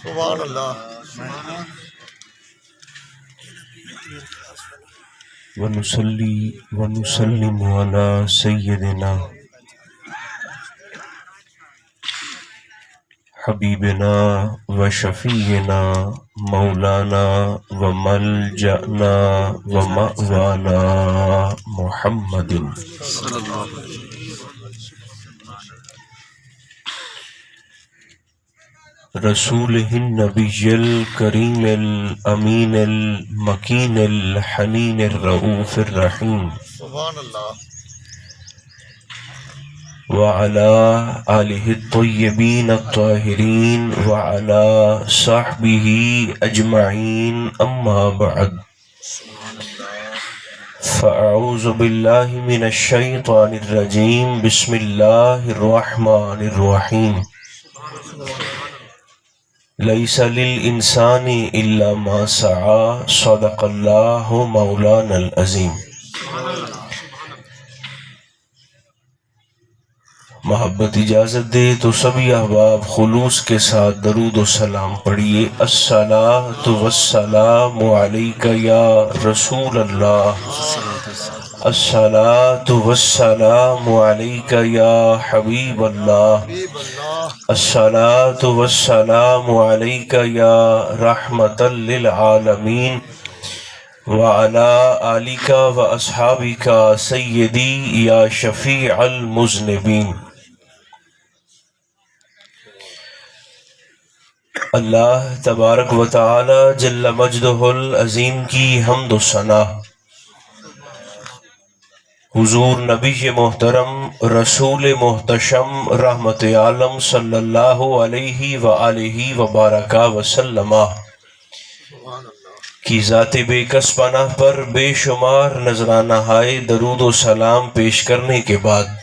سبحان اللہ. ونصلي ونسلم على سيدنا حبيبنا وشفينا مولانا وملجأنا ومأوانا محمد رسوله النبي الكريم الأمين المكين الحنين الرؤوف الرحيم سبحان اللہ. وعلى آله الطيبين الطاهرين وعلى صحبه أجمعين أما بعد فأعوذ بالله من الشيطان الرجيم بسم الله الرحمن الرحيم ليس للإنسان إلا ما سعى صدق الله مولانا العظيم. محبت اجازت دے تو سبھی احباب خلوص کے ساتھ درود و سلام پڑھیے. الصلاۃ والسلام علیک یا رسول اللہ، الصلاۃ والسلام علیک یا حبیب اللہ، الصلاۃ والسلام علیک یا رحمۃ للعالمین وعلى آلک واصحابک سیدی یا شفیع المذنبین. اللہ تبارک و تعالی جل مجدہ العظیم کی حمد و ثنا حضور نبی محترم رسول محتشم رحمت عالم صلی اللہ علیہ وآلہ وبارک وسلم کی ذات بے کس پناہ پر بے شمار نذرانہ ہائے درود و سلام پیش کرنے کے بعد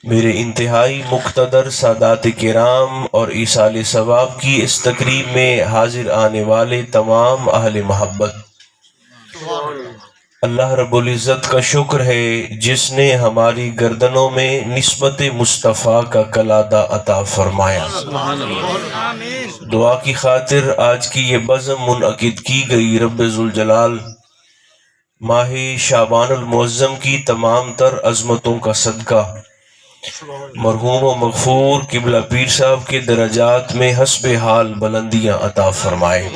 میرے انتہائی مقتدر سادات کرام اور ایصال ثواب کی اس تقریب میں حاضر آنے والے تمام اہل محبت، اللہ رب العزت کا شکر ہے جس نے ہماری گردنوں میں نسبت مصطفیٰ کا کلادہ عطا فرمایا. دعا کی خاطر آج کی یہ بزم منعقد کی گئی. رب ذوالجلال ماہ شعبان المعظم کی تمام تر عظمتوں کا صدقہ مرحوم و مغفور قبلہ پیر صاحب کے درجات میں حسب حال بلندیاں عطا فرمائے.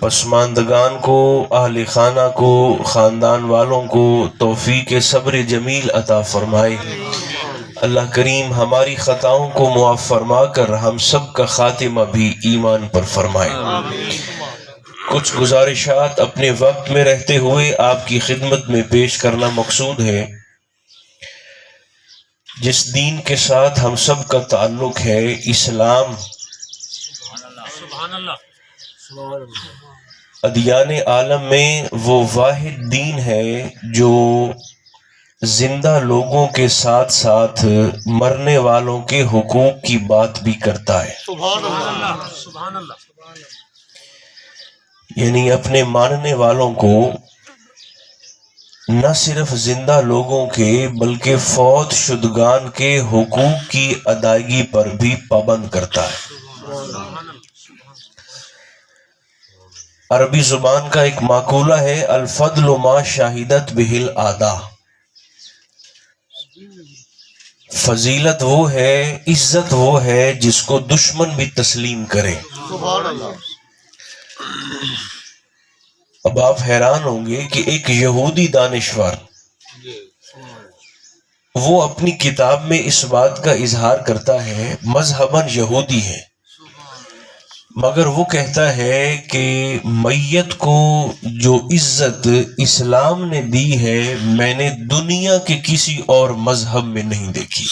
پسماندگان کو، اہل خانہ کو، خاندان والوں کو توفیق صبر جمیل عطا فرمائے. اللہ کریم ہماری خطاؤں کو معاف فرما کر ہم سب کا خاتمہ بھی ایمان پر فرمائے. کچھ گزارشات اپنے وقت میں رہتے ہوئے آپ کی خدمت میں پیش کرنا مقصود ہے. جس دین کے ساتھ ہم سب کا تعلق ہے، اسلام، ادیان عالم میں وہ واحد دین ہے جو زندہ لوگوں کے ساتھ ساتھ مرنے والوں کے حقوق کی بات بھی کرتا ہے. یعنی اپنے ماننے والوں کو نہ صرف زندہ لوگوں کے بلکہ فوت شدگان کے حقوق کی ادائیگی پر بھی پابند کرتا ہے. عربی زبان کا ایک مقولہ ہے، الفضل ما شاہدت بہ الاعداء. فضیلت وہ ہے، عزت وہ ہے جس کو دشمن بھی تسلیم کرے. اب آپ حیران ہوں گے کہ ایک یہودی دانشور وہ اپنی کتاب میں اس بات کا اظہار کرتا ہے، مذہباً یہودی ہے، مگر وہ کہتا ہے کہ میت کو جو عزت اسلام نے دی ہے میں نے دنیا کے کسی اور مذہب میں نہیں دیکھی.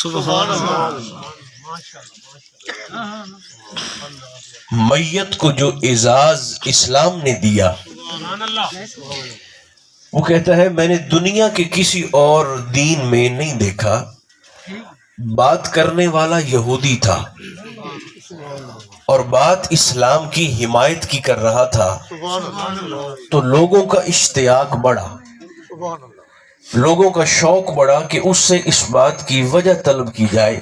میت کو جو اعزاز اسلام نے دیا، وہ کہتا ہے میں نے دنیا کے کسی اور دین میں نہیں دیکھا. بات کرنے والا یہودی تھا اور بات اسلام کی حمایت کی کر رہا تھا، تو لوگوں کا اشتیاق بڑھا، لوگوں کا شوق بڑھا کہ اس سے اس بات کی وجہ طلب کی جائے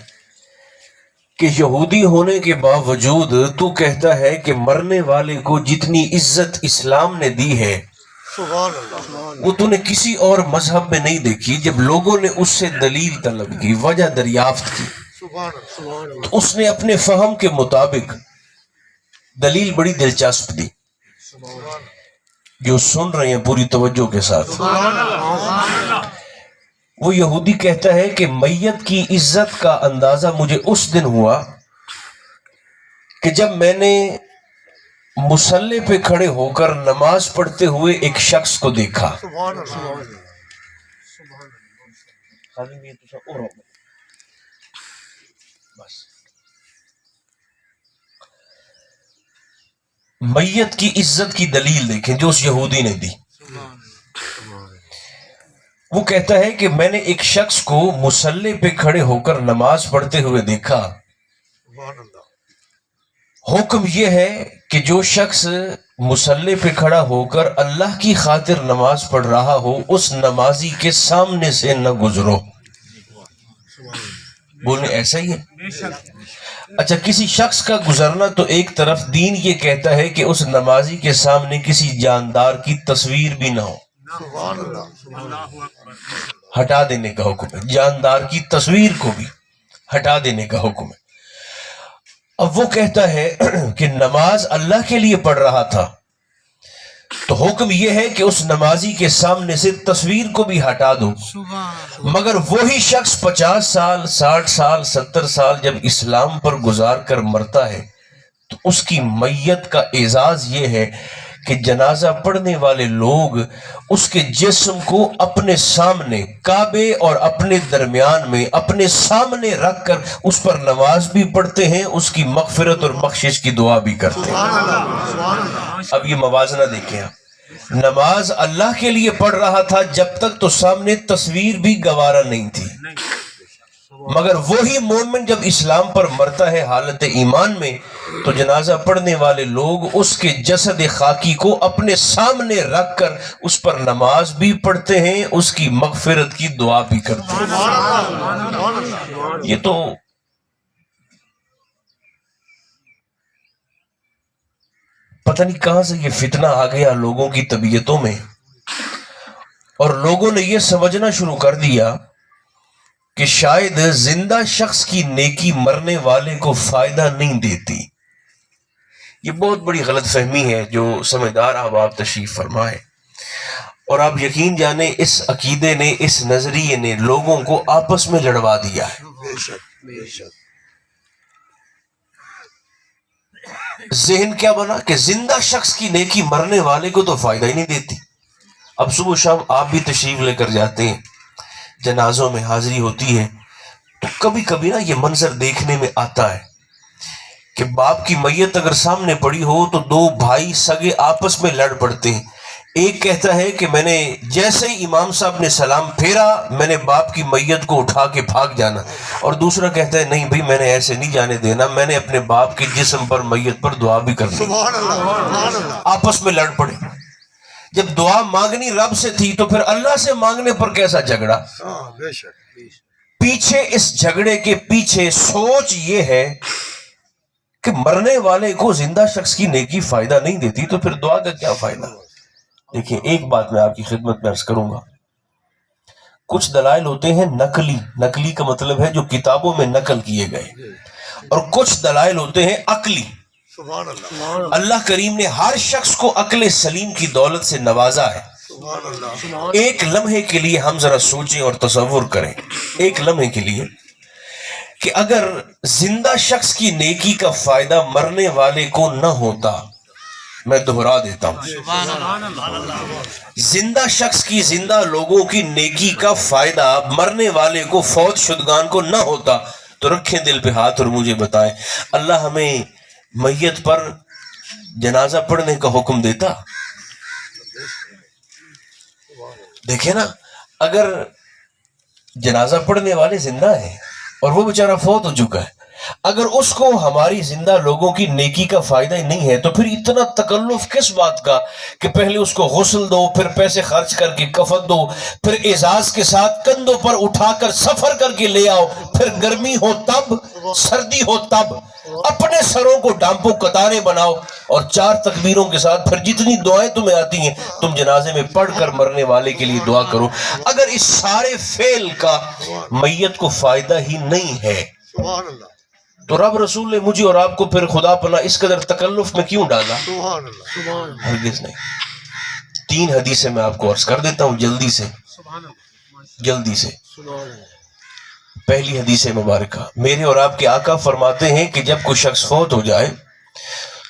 کہ یہودی ہونے کے باوجود تو کہتا ہے کہ مرنے والے کو جتنی عزت اسلام نے دی ہے وہ تو نے کسی اور مذہب میں نہیں دیکھی. جب لوگوں نے اس سے دلیل طلب کی، وجہ دریافت کی، تو اس نے اپنے فہم کے مطابق دلیل بڑی دلچسپ دی. جو سن رہے ہیں پوری توجہ کے ساتھ، وہ یہودی کہتا ہے کہ میت کی عزت کا اندازہ مجھے اس دن ہوا کہ جب میں نے مصلی پہ کھڑے ہو کر نماز پڑھتے ہوئے ایک شخص کو دیکھا. میت کی عزت کی دلیل دیکھیں جو اس یہودی نے دی. وہ کہتا ہے کہ میں نے ایک شخص کو مصلی پہ کھڑے ہو کر نماز پڑھتے ہوئے دیکھا. حکم یہ ہے کہ جو شخص مصلی پہ کھڑا ہو کر اللہ کی خاطر نماز پڑھ رہا ہو اس نمازی کے سامنے سے نہ گزرو. بولنے ایسا ہی ہے. اچھا، کسی شخص کا گزرنا تو ایک طرف، دین یہ کہتا ہے کہ اس نمازی کے سامنے کسی جاندار کی تصویر بھی نہ ہو. ہٹا دینے کا حکم ہے. جاندار کی تصویر کو بھی ہٹا دینے کا حکم ہے. اب وہ کہتا ہے کہ نماز اللہ کے لیے پڑھ رہا تھا تو حکم یہ ہے کہ اس نمازی کے سامنے سے تصویر کو بھی ہٹا دو. مگر وہی شخص 50 سال 60 سال 70 سال جب اسلام پر گزار کر مرتا ہے تو اس کی میت کا اعزاز یہ ہے کہ جنازہ پڑھنے والے لوگ اس کے جسم کو اپنے سامنے کعبے اور اپنے درمیان میں اپنے سامنے رکھ کر اس پر نماز بھی پڑھتے ہیں، اس کی مغفرت اور بخشش کی دعا بھی کرتے ہیں. اب یہ موازنہ دیکھیں آپ. نماز اللہ کے لیے پڑھ رہا تھا جب تک تو سامنے تصویر بھی گوارا نہیں تھی، مگر وہی مومن جب اسلام پر مرتا ہے حالت ایمان میں تو جنازہ پڑھنے والے لوگ اس کے جسد خاکی کو اپنے سامنے رکھ کر اس پر نماز بھی پڑھتے ہیں، اس کی مغفرت کی دعا بھی کرتے ہیں. یہ تو پتہ نہیں کہاں سے یہ فتنہ آ گیا لوگوں کی طبیعتوں میں، اور لوگوں نے یہ سمجھنا شروع کر دیا کہ شاید زندہ شخص کی نیکی مرنے والے کو فائدہ نہیں دیتی. یہ بہت بڑی غلط فہمی ہے جو سمجھدار احباب تشریف فرمائے. اور آپ یقین جانیں اس عقیدے نے، اس نظریے نے لوگوں کو آپس میں لڑوا دیا ہے. ذہن کیا بنا کہ زندہ شخص کی نیکی مرنے والے کو تو فائدہ ہی نہیں دیتی. اب صبح شام آپ بھی تشریف لے کر جاتے ہیں، جنازوں میں حاضری ہوتی ہے، تو کبھی کبھی نا یہ منظر دیکھنے میں آتا ہے کہ باپ کی میت اگر سامنے پڑی ہو تو دو بھائی سگے آپس میں لڑ پڑتے ہیں. ایک کہتا ہے کہ میں نے جیسے ہی امام صاحب نے سلام پھیرا میں نے باپ کی میت کو اٹھا کے بھاگ جانا، اور دوسرا کہتا ہے نہیں بھائی میں نے ایسے نہیں جانے دینا، میں نے اپنے باپ کے جسم پر میت پر دعا بھی کرنی. آپس میں لڑ پڑے. جب دعا مانگنی رب سے تھی تو پھر اللہ سے مانگنے پر کیسا جھگڑا؟ پیچھے اس جھگڑے کے پیچھے سوچ یہ ہے کہ مرنے والے کو زندہ شخص کی نیکی فائدہ نہیں دیتی تو پھر دعا کا کیا فائدہ؟ دیکھیں ایک بات میں آپ کی خدمت میں عرض کروں گا. کچھ دلائل ہوتے ہیں نقلی، نقلی کا مطلب ہے جو کتابوں میں نقل کیے گئے، اور کچھ دلائل ہوتے ہیں عقلی. اللہ کریم نے ہر شخص کو عقل سلیم کی دولت سے نوازا ہے. ایک لمحے کے لیے ہم ذرا سوچیں اور تصور کریں، ایک لمحے کے لیے، کہ اگر زندہ شخص کی نیکی کا فائدہ مرنے والے کو نہ ہوتا، میں دوہرا دیتا ہوں، زندہ شخص کی، زندہ لوگوں کی نیکی کا فائدہ مرنے والے کو، فوت شدگان کو نہ ہوتا، تو رکھیں دل پہ ہاتھ اور مجھے بتائیں اللہ ہمیں میت پر جنازہ پڑھنے کا حکم دیتا؟ دیکھیں نا، اگر جنازہ پڑھنے والے زندہ ہیں اور وہ بیچارہ فوت ہو چکا ہے، اگر اس کو ہماری زندہ لوگوں کی نیکی کا فائدہ ہی نہیں ہے تو پھر اتنا تکلف کس بات کا کہ پہلے اس کو غسل دو، پھر پیسے خرچ کر کے کفن دو، پھر اعزاز کے ساتھ کندھوں پر اٹھا کر سفر کر کے لے آؤ، پھر گرمی ہو تب، سردی ہو تب، اپنے سروں کو ڈانپو قطاریں بناؤ اور 4 تکبیروں کے ساتھ پھر جتنی دعائیں تمہیں آتی ہیں تم جنازے میں پڑھ کر مرنے والے کے لیے دعا کرو۔ اگر اس سارے فعل کا میت کو فائدہ ہی نہیں ہے تو رب رسول نے مجھے اور آپ کو پھر خدا پناہ اس قدر تکلف میں کیوں ڈالا؟ ہرگز نہیں۔ 3 حدیثیں میں آپ کو عرض کر دیتا ہوں جلدی سے۔ پہلی حدیث مبارکہ، میرے اور آپ کے آقا فرماتے ہیں کہ جب کوئی شخص فوت ہو جائے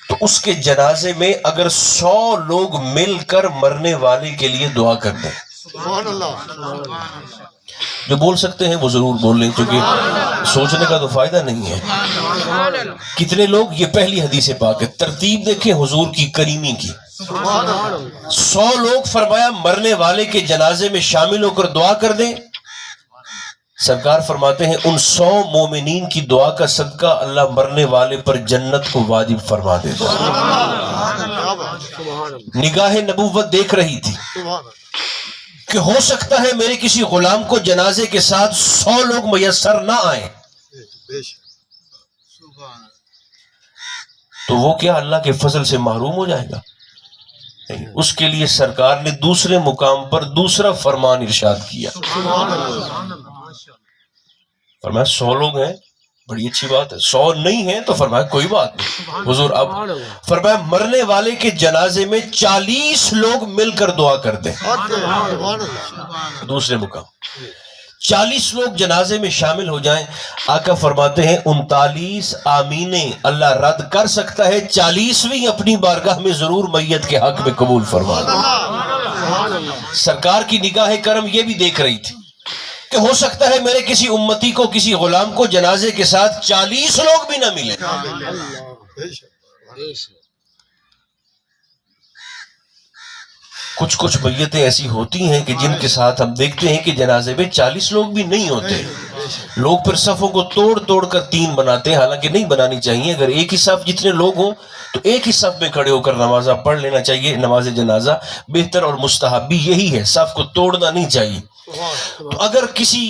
تو اس کے جنازے میں اگر 100 لوگ مل کر مرنے والے کے لیے دعا کر دیں، جو بول سکتے ہیں وہ ضرور بول لیں کیونکہ سوچنے کا تو فائدہ نہیں ہے۔ کتنے لوگ؟ یہ پہلی حدیث پاک ہے، ترتیب دیکھیں حضور کی کریمی کی۔ 100 لوگ فرمایا مرنے والے کے جنازے میں شامل ہو کر دعا کر دیں، سرکار فرماتے ہیں ان 100 مومنین کی دعا کا صدقہ اللہ مرنے والے پر جنت کو واجب فرما دیتا ہے۔ نگاہ نبوت دیکھ رہی تھی کہ ہو سکتا ہے میرے کسی غلام کو جنازے کے ساتھ 100 لوگ میسر نہ آئیں، تو وہ کیا اللہ کے فضل سے محروم ہو جائے گا؟ نہیں، اس کے لیے سرکار نے دوسرے مقام پر دوسرا فرمان ارشاد کیا، فرمایا 100 لوگ ہیں بڑی اچھی بات ہے، 100 نہیں ہیں تو فرمایا کوئی بات نہیں حضور، اب فرمایا مرنے والے کے جنازے میں 40 لوگ مل کر دعا کر دیں۔ دوسرے مقام 40 لوگ جنازے میں شامل ہو جائیں، آقا فرماتے ہیں 39 آمینیں اللہ رد کر سکتا ہے، 40ویں اپنی بارگاہ میں ضرور میت کے حق میں قبول فرما دے۔ سرکار کی نگاہ کرم یہ بھی دیکھ رہی تھی کہ ہو سکتا ہے میرے کسی امتی کو، کسی غلام کو جنازے کے ساتھ 40 لوگ بھی نہ ملیں۔ کچھ میتیں ایسی ہوتی ہیں کہ جن کے ساتھ ہم دیکھتے ہیں کہ جنازے میں 40 لوگ بھی نہیں ہوتے، لوگ پھر صفوں کو توڑ کر 3 بناتے ہیں، حالانکہ نہیں بنانی چاہیے۔ اگر ایک ہی صف جتنے لوگ ہوں تو ایک ہی صف میں کھڑے ہو کر نمازہ پڑھ لینا چاہیے، نماز جنازہ بہتر اور مستحب بھی یہی ہے، صف کو توڑنا نہیں چاہیے۔ تو اگر کسی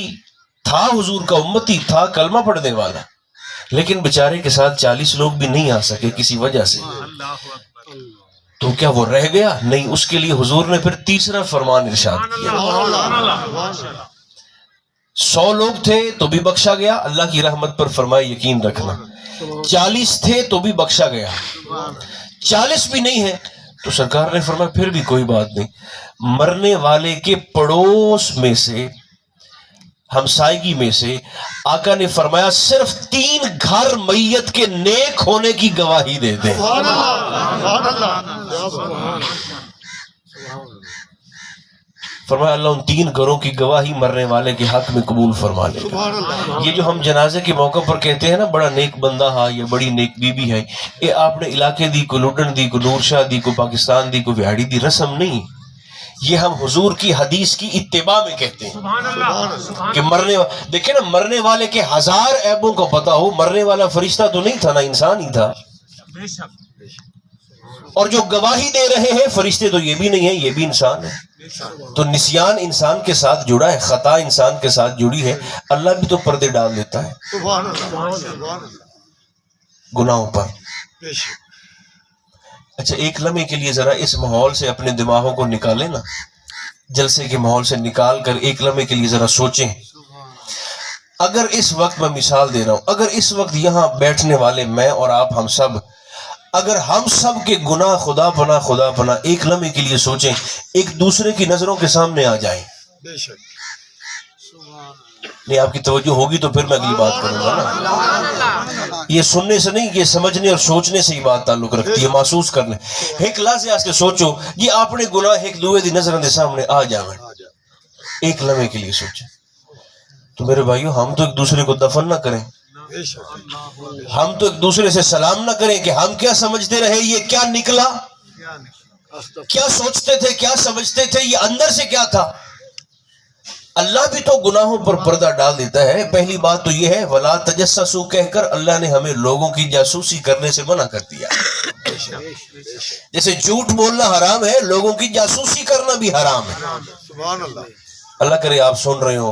تھا حضور کا امتی، تھا کلمہ پڑھنے والا، لیکن بیچارے کے ساتھ 40 لوگ بھی نہیں آ سکے کسی وجہ سے، تو کیا وہ رہ گیا؟ نہیں، اس کے لیے حضور نے پھر تیسرا فرمان ارشاد کیا۔ 100 لوگ تھے تو بھی بخشا گیا، اللہ کی رحمت پر فرمائے یقین رکھنا۔ 40 تھے تو بھی بخشا گیا، 40 بھی نہیں ہے تو سرکار نے فرمایا پھر بھی کوئی بات نہیں، مرنے والے کے پڑوس میں سے، ہمسائیگی میں سے، آقا نے فرمایا صرف 3 گھر میت کے نیک ہونے کی گواہی دے دیں۔ فرمایا اللہ ان 3 گھروں کی گواہی مرنے والے کے حق میں قبول فرما لے گا۔ یہ جو ہم جنازے کے موقع پر کہتے ہیں نا بڑا نیک بندہ ہا یا بڑی نیک بی بی ہے، یہ آپ نے علاقے دی، کو لڈن دی، کو نور شاہ دی، کو پاکستان دی، کو وہاڑی دی رسم نہیں، یہ ہم حضور کی حدیث کی اتباع میں کہتے ہیں کہ دیکھیں نا، مرنے والے کے 1000 عیبوں کو پتا ہو، مرنے والا فرشتہ تو نہیں تھا نا، انسان ہی تھا، اور جو گواہی دے رہے ہیں فرشتے تو یہ بھی نہیں ہیں، یہ بھی انسان ہے، تو نسیان انسان کے ساتھ جڑا ہے، خطا انسان کے ساتھ جڑی ہے، اللہ بھی تو پردے ڈال دیتا ہے گناہوں پر۔ اچھا ایک لمحے کے لیے ذرا اس ماحول سے اپنے دماغوں کو نکالیں نا، جلسے کے ماحول سے نکال کر ایک لمحے کے لیے ذرا سوچیں، اگر اس وقت میں مثال دے رہا ہوں، اگر اس وقت یہاں بیٹھنے والے میں اور آپ ہم سب، اگر ہم سب کے گناہ خدا پناہ ایک لمحے کے لیے سوچیں، ایک دوسرے کی نظروں کے سامنے آ جائیں، نہیں آپ کی توجہ ہوگی تو پھر میں اگلی بات کروں گا نا، یہ سننے سے نہیں، یہ سمجھنے اور سوچنے سے ہی بات تعلق رکھتی ہے، محسوس کرنے۔ ایک لحظے آج کے سوچو یہ اپنے گناہ ایک دوے دی نظروں دے سامنے آ جائیں، ایک لمحے کے لیے سوچیں۔ تو میرے بھائیو ہم تو ایک دوسرے کو دفن نہ کریں، ہم تو ایک دوسرے سے سلام نہ کریں کہ ہم کیا سمجھتے رہے، یہ کیا نکلا، کیا سوچتے تھے، کیا سمجھتے تھے، یہ اندر سے کیا تھا۔ اللہ بھی تو گناہوں پر پردہ ڈال دیتا ہے. پہلی بات تو یہ ہے ولا تجسسوا کہہ کر اللہ نے ہمیں لوگوں کی جاسوسی کرنے سے منع کر دیا. جیسے جھوٹ بولنا حرام ہے، لوگوں کی جاسوسی کرنا بھی حرام ہے. سبحان اللہ. اللہ کرے آپ سن رہے ہو،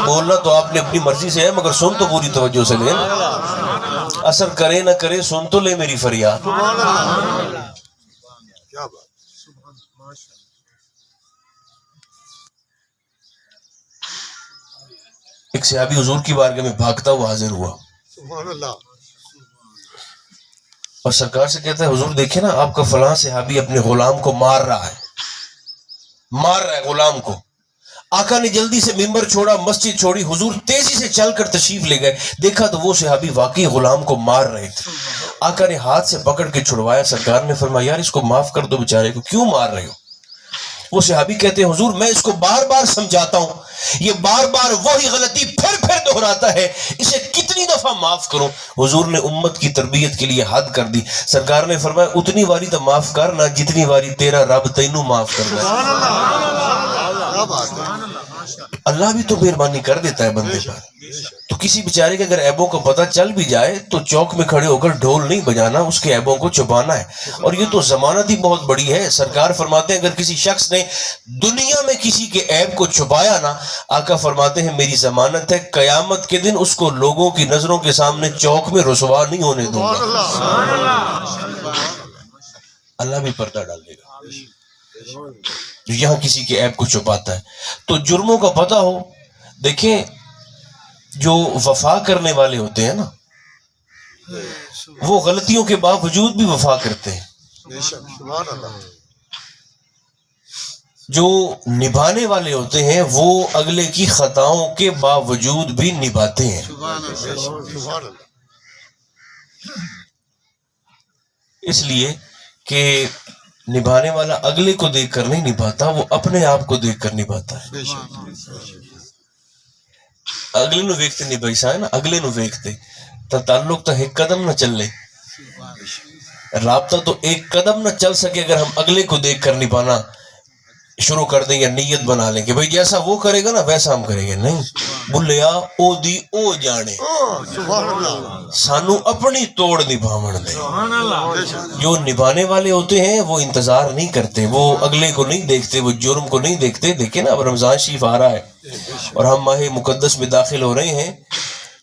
بولنا تو آپ نے اپنی مرضی سے ہے مگر سن تو پوری توجہ سے لیں. اثر کرے نہ کرے سن تو لے میری فریاد. کیا بات. ایک صحابی حضور کی بارگاہ میں بھاگتا ہوا حاضر ہوا سبحان اللہ. اور سرکار سے کہتا ہے حضور دیکھیں نا آپ کا فلاں صحابی اپنے غلام کو مار رہا ہے غلام کو. آقا نے جلدی سے ممبر چھوڑا، مسجد چھوڑی، حضور تیزی سے چل کر تشریف لے گئے. دیکھا تو وہ صحابی واقعی غلام کو مار رہے تھے. آقا نے ہاتھ سے پکڑ کے چھڑوایا. سرکار نے فرمایا یار اس کو معاف کر دو، بیچارے کو کیوں مار رہے ہو؟ وہ صحابی کہتے ہیں حضور میں اس کو بار بار سمجھاتا ہوں، یہ بار بار وہی غلطی پھر دہراتا ہے، اسے کتنی دفعہ معاف کروں؟ حضور نے امت کی تربیت کے لیے حد کر دی. سرکار نے فرمایا اتنی واری تو معاف کرنا جتنی واری تیرا رب تینوں معاف کر دے. اللہ بھی تو مہربانی کر دیتا ہے بندے پر. تو کسی بیچارے کے اگر عیبوں کا پتہ چل بھی جائے تو چوک میں کھڑے ہو کر ڈھول نہیں بجانا، اس کے عیبوں کو چھپانا ہے. اور یہ تو ضمانت ہی بہت بڑی ہے. سرکار فرماتے ہیں اگر کسی شخص نے دنیا میں کسی کے عیب کو چھپایا نا، آقا فرماتے ہیں میری ضمانت ہے قیامت کے دن اس کو لوگوں کی نظروں کے سامنے چوک میں رسوا نہیں ہونے دوں گا. اللہ بھی پردہ ڈال دے گا جو یہاں کسی کے عیب کو چھپاتا ہے. تو جرموں کا پتہ ہو. دیکھیں جو وفا کرنے والے ہوتے ہیں نا وہ غلطیوں کے باوجود بھی وفا کرتے ہیں. جو نبھانے والے ہوتے ہیں وہ اگلے کی خطاؤں کے باوجود بھی نبھاتے ہیں. اس لیے کہ نبھانے والا اگلے کو دیکھ کر نہیں نبھاتا، وہ اپنے آپ کو دیکھ کر نبھاتا ہے. اگلے نو ویکھتے نبھائی سا ہے نا، اگلے نو ویکھتے تو تعلق تو ایک قدم نہ چل لے، رابطہ تو ایک قدم نہ چل سکے اگر ہم اگلے کو دیکھ کر نبھانا شروع کر دیں یا نیت بنا لیں کہ بھئی جیسا وہ کرے گا نا ویسا ہم کریں گے. نہیں، بلیا او دی او جانے، سانو اپنی توڑ نبھاون دے. جو نبھانے والے ہوتے ہیں وہ انتظار نہیں کرتے، وہ اگلے کو نہیں دیکھتے، وہ جرم کو نہیں دیکھتے. دیکھیں نا اب رمضان شریف آ رہا ہے اور ہم ماہ مقدس میں داخل ہو رہے ہیں،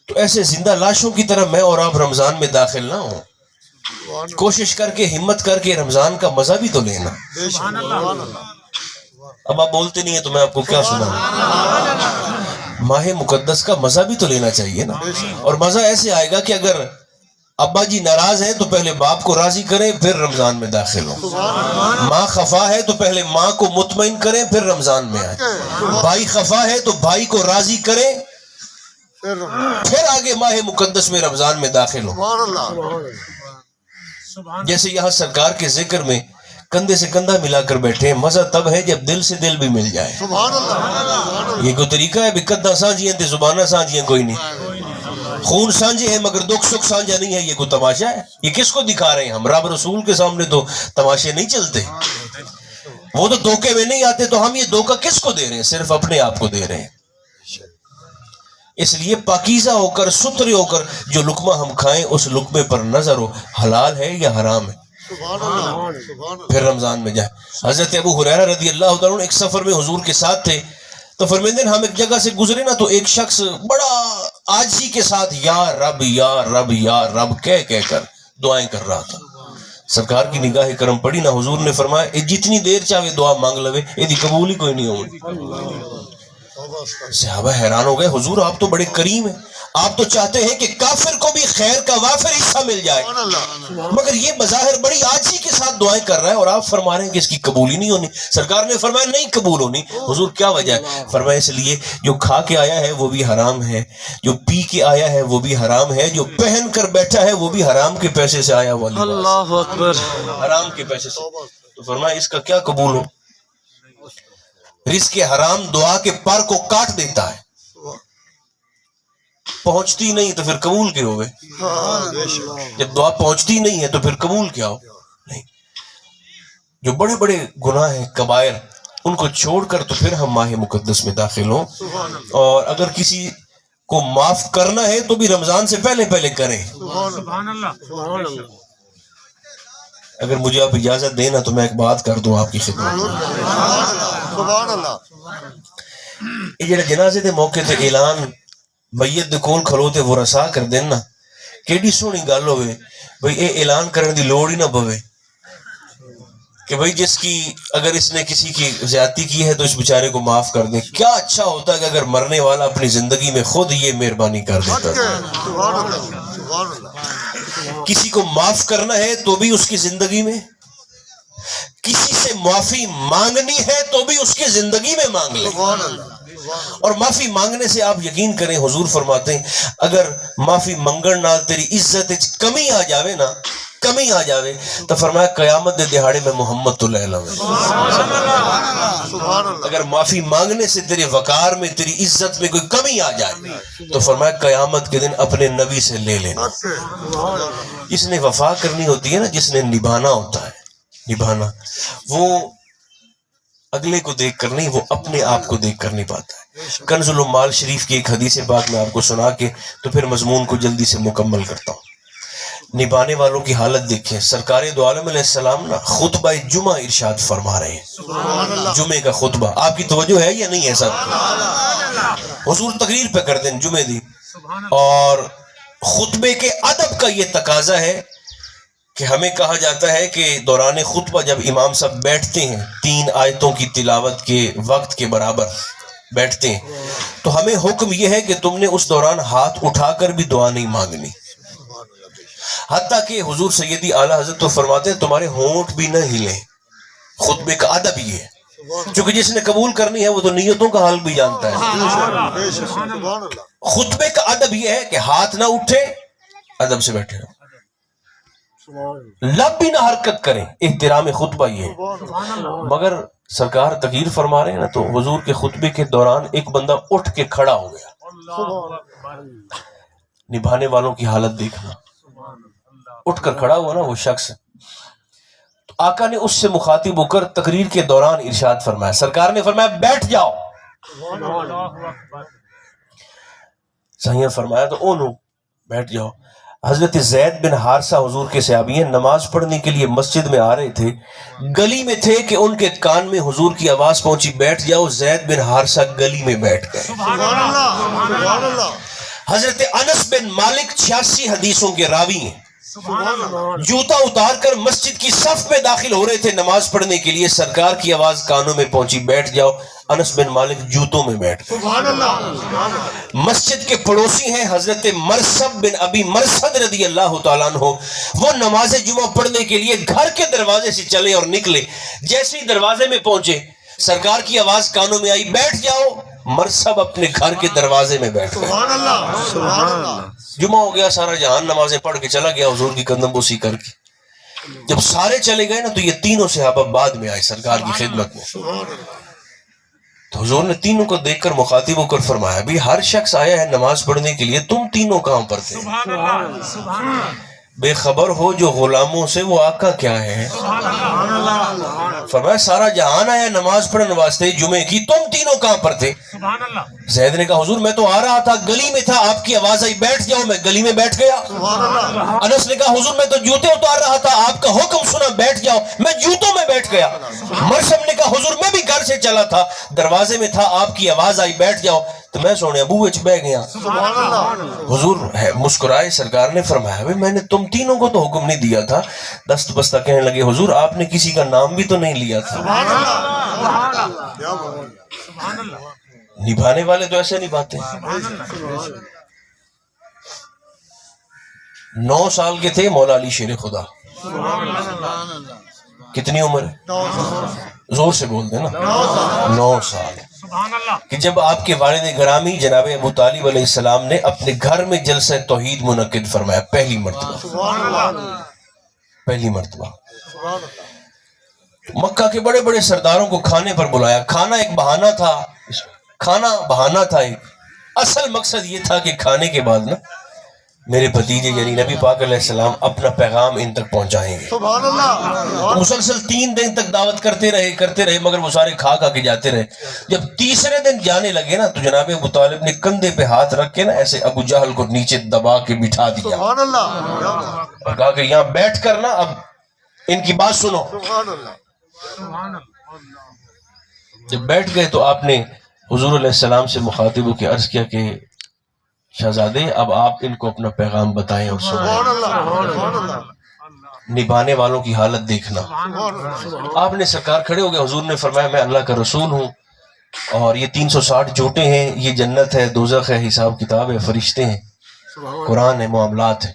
تو ایسے زندہ لاشوں کی طرح میں اور آپ رمضان میں داخل نہ ہوں. کوشش کر کے ہمت کر کے رمضان کا مزہ بھی تو لینا. اب آپ بولتے نہیں ہیں تو میں آپ کو کیا سناؤں؟ ماہ مقدس کا مزہ بھی تو لینا چاہیے نا. اور مزہ ایسے آئے گا کہ اگر ابا جی ناراض ہیں تو پہلے باپ کو راضی کریں پھر رمضان میں داخل ہوں. ماں خفا ہے تو پہلے ماں کو مطمئن کریں پھر رمضان میں آئیں. بھائی خفا ہے تو بھائی کو راضی کریں پھر آگے ماہ مقدس میں رمضان میں داخل ہوں. جیسے یہاں سرکار کے ذکر میں کندھے سے کندھا ملا کر بیٹھے ہیں. مزہ تب ہے جب دل سے دل بھی مل جائے. یہ کوئی طریقہ ہے بھی کدھا سانجی ہیں تے زبانہ سانجی ہیں؟ کوئی نہیں. خون سانجے ہیں مگر دکھ سکھ سانجا نہیں ہے. یہ کوئی تماشا ہے؟ یہ کس کو دکھا رہے ہیں ہم؟ رب رسول کے سامنے تو تماشے نہیں چلتے. وہ تو دھوکے میں نہیں آتے، تو ہم یہ دھوکہ کس کو دے رہے ہیں؟ صرف اپنے آپ کو دے رہے ہیں. اس لیے پاکیزہ ہو کر ستھرے ہو کر جو لقمہ ہم کھائیں اس لقمے پر نظر ہو حلال ہے یا حرام ہے، پھر رمضان میں جائے. حضرت ابو ہریرہ رضی اللہ تعالیٰ عنہ ایک سفر میں حضور کے ساتھ تھے، تو فرماتے ہیں ہم ایک جگہ سے گزرے نا تو ایک شخص بڑا عاجزی کے ساتھ یا رب یا رب یا رب کہہ کر دعائیں کر رہا تھا. سرکار کی نگاہ کرم پڑی نا، حضور نے فرمایا جتنی دیر چاہے دعا مانگ لوے یہ قبول ہی کوئی نہیں ہوگی. صحابہ حیران ہو گئے، حضور آپ تو بڑے کریم ہیں، آپ تو چاہتے ہیں کہ کافر کو بھی خیر کا وافر حصہ مل جائے، مگر یہ بظاہر بڑی عاجزی کے ساتھ دعائیں کر رہا ہے اور آپ فرما رہے ہیں کہ اس کی قبولی نہیں ہونی. سرکار نے فرمایا نہیں قبول ہونی. حضور کیا وجہ ہے؟ فرمایا اس لیے جو کھا کے آیا ہے وہ بھی حرام ہے، جو پی کے آیا ہے وہ بھی حرام ہے، جو پہن کر بیٹھا ہے وہ بھی حرام کے پیسے سے آیا ہوا، اللہ اکبر، حرام کے پیسے سے. تو فرمایا اس کا کیا قبول ہو؟ رزق حرام دعا کے پر کو کاٹ دیتا ہے، پہنچتی نہیں تو پھر قبول کیا ہوئے؟ جب دعا پہنچتی نہیں ہے تو پھر قبول کیا ہو؟ نہیں. جو بڑے بڑے گناہ ہیں کبائر ان کو چھوڑ کر تو پھر ہم ماہ مقدس میں داخل ہوں. اور اگر کسی کو معاف کرنا ہے تو بھی رمضان سے پہلے پہلے کریں. سبحان اللہ. اگر مجھے آپ اجازت دینا تو میں ایک بات کر دوں آپ کی خدمت میں. سبحان اللہ. یہ جڑے جنازے دے موقع تے اعلان میت دے کول کھلوتے وہ رسا کر دین نا, کیڑی سونی گل ہوئے بھئی اے اعلان کرنے دی لوڑ ہی نہ پوے کہ بھئی جس کی اگر اس نے کسی کی زیادتی کی ہے تو اس بیچارے کو معاف کر دیں. کیا اچھا ہوتا ہے کہ اگر مرنے والا اپنی زندگی میں خود یہ مہربانی کر دیتا. سبحان اللہ. سبحان اللہ. کسی کو معاف کرنا ہے تو بھی اس کی زندگی میں, کسی سے معافی مانگنی ہے تو بھی اس کی زندگی میں مانگ لیں. سبحان اللہ. اور معافی مانگنے سے آپ یقین کریں, حضور فرماتے ہیں اگر معافی منگن نال تیری عزت وچ کمی آ جاوے نا, کمی آ جاوے تو فرمایا قیامت دے دہاڑے میں محمد تو لے لوے. سبحان اللہ. اگر معافی مانگنے سے تیرے وقار میں تیری عزت میں کوئی کمی آ جائے تو فرمایا قیامت کے دن اپنے نبی سے لے لینا. جس نے وفا کرنی ہوتی ہے نا, جس نے نبھانا ہوتا ہے, نبھانا, وہ اگلے کو دیکھ کر نہیں, وہ اپنے آپ کو دیکھ کر نہیں پاتا ہے. کنز العمال شریف کی ایک حدیث پاک میں آپ کو سنا کے تو پھر مضمون کو جلدی سے مکمل کرتا ہوں. نبھانے والوں کی حالت دیکھیں. سرکار دو عالم علیہ السلام نا خطبہ جمعہ ارشاد فرما رہے ہیں. جمعے کا خطبہ آپ کی توجہ ہے یا نہیں ہے سب؟ حضور تقریر پہ کر دیں جمعے دی, اور خطبے کے ادب کا یہ تقاضا ہے کہ ہمیں کہا جاتا ہے کہ دوران خطبہ جب امام صاحب بیٹھتے ہیں 3 آیتوں کی تلاوت کے وقت کے برابر بیٹھتے ہیں تو ہمیں حکم یہ ہے کہ تم نے اس دوران ہاتھ اٹھا کر بھی دعا نہیں مانگنی. حتیٰ کہ حضور سیدی اعلیٰ حضرت تو فرماتے ہیں تمہارے ہونٹ بھی نہ ہلیں. خطبے کا ادب یہ ہے, چونکہ جس نے قبول کرنی ہے وہ تو نیتوں کا حال بھی جانتا ہے. خطبے کا ادب یہ ہے کہ ہاتھ نہ اٹھے, ادب سے بیٹھے رہو, لب بھی نہ حرکت کریں. احترام خطبہ یہ ہے. مگر سرکار تقریر فرما رہے ہیں نا, تو حضور کے خطبے کے دوران ایک بندہ اٹھ کے کھڑا ہو گیا. نبھانے والوں کی حالت دیکھنا, اٹھ کر کھڑا ہوا نا وہ شخص, تو آقا نے اس سے مخاطب ہو کر تقریر کے دوران ارشاد فرمایا, سرکار نے فرمایا بیٹھ جاؤ. صحیح فرمایا تو اونو بیٹھ جاؤ. حضرت زید بن حارثہ حضور کے صحابی ہیں, نماز پڑھنے کے لیے مسجد میں آ رہے تھے, گلی میں تھے کہ ان کے کان میں حضور کی آواز پہنچی بیٹھ جاؤ. زید بن حارثہ گلی میں بیٹھ گئے. سبحان اللہ. سبحان اللہ. حضرت انس بن مالک 86 حدیثوں کے راوی ہیں, جوتا اتار کر مسجد کی صف میں داخل ہو رہے تھے نماز پڑھنے کے لیے, سرکار کی آواز کانوں میں پہنچی بیٹھ جاؤ. انس بن مالک جوتوں میں بیٹھ گئے. سبحان اللہ. مسجد کے پڑوسی ہیں حضرت مرثد بن ابی مرثد رضی اللہ تعالیٰ عنہ, وہ نماز جمعہ پڑھنے کے لیے گھر کے دروازے سے چلے اور نکلے. جیسے ہی دروازے میں پہنچے سرکار کی آواز کانوں میں آئی بیٹھ جاؤ. مرثد اپنے گھر کے دروازے میں بیٹھ گئے. سبحان اللہ. سبحان اللہ. جمعہ ہو گیا, سارا جہان نمازیں پڑھ کے چلا گیا حضور کی قدم بوسی کر کے. جب سارے چلے گئے نا تو یہ تینوں صحابہ بعد میں آئے سرکار کی خدمت میں. تو حضور نے تینوں کو دیکھ کر مخاطب ہو کر فرمایا بھی ہر شخص آیا ہے نماز پڑھنے کے لیے, تم تینوں کہاں پر تھے؟ بے خبر ہو جو غلاموں سے وہ آقا کیا ہے. فرمایا سارا جہان آیا نماز پڑھنے واسطے جمعے کی, تم تینوں کہاں پر تھے؟ زید نے کہا حضور میں تو آ رہا تھا, گلی میں تھا, آپ کی آواز آئی بیٹھ جاؤ, میں گلی میں بیٹھ گیا. انس نے کہا حضور میں تو جوتے اتار رہا تھا, آپ کا حکم سنا بیٹھ جاؤ, میں جوتوں میں بیٹھ گیا. مرثد نے کہا حضور میں بھی گھر سے چلا تھا, دروازے میں تھا, آپ کی آواز آئی بیٹھ جاؤ, تو میں سونے ابو وچ بہ گیا. حضور مسکرائے, سرکار نے فرمایا میں نے تم تینوں کو تو حکم نہیں دیا تھا. دست بستہ کہنے لگے حضور آپ نے کسی کا نام بھی تو نہیں لیا تھا. نبھانے والے تو ایسے نبھاتے ہیں. 9 سال کے تھے مولا علی شیر خدا. کتنی عمر ہے؟ زور سے بول دیں نا. 9 سال. کہ جب آپ کے والد گرامی جناب ابو طالب علیہ السلام نے اپنے گھر میں جلسہ توحید منعقد فرمایا, پہلی مرتبہ مکہ کے بڑے بڑے سرداروں کو کھانے پر بلایا. کھانا ایک بہانہ تھا, کھانا بہانہ تھا ایک, اصل مقصد یہ تھا کہ کھانے کے بعد نا میرے بھتیجے یعنی نبی پاک علیہ السلام اپنا پیغام ان تک پہنچائیں گے. سبحان اللہ. مسلسل 3 دن تک دعوت کرتے رہے مگر وہ سارے کھا کے جاتے رہے. جب تیسرے دن جانے لگے نا تو جناب ابو طالب نے کندھے پہ ہاتھ رکھ کے نا ایسے ابو جہل کو نیچے دبا کے بٹھا دیا سبحان اللہ. اور کہا کہ یہاں بیٹھ کر نا اب ان کی بات سنو. سبحان اللہ. سبحان اللہ. جب بیٹھ گئے تو آپ نے حضور علیہ السلام سے مخاطب ہو کے عرض کیا کہ شہزادے اب آپ ان کو اپنا پیغام بتائیں اور سنائیں. سبحان اللہ. سبحان اللہ. نبھانے والوں کی حالت دیکھنا. آپ نے سرکار کھڑے ہو گئے. حضور نے فرمایا میں اللہ کا رسول ہوں اور یہ 360 جوٹے ہیں، یہ جنت ہے، دوزخ ہے، حساب کتاب ہے، فرشتے ہیں، قرآن ہے، معاملات ہیں.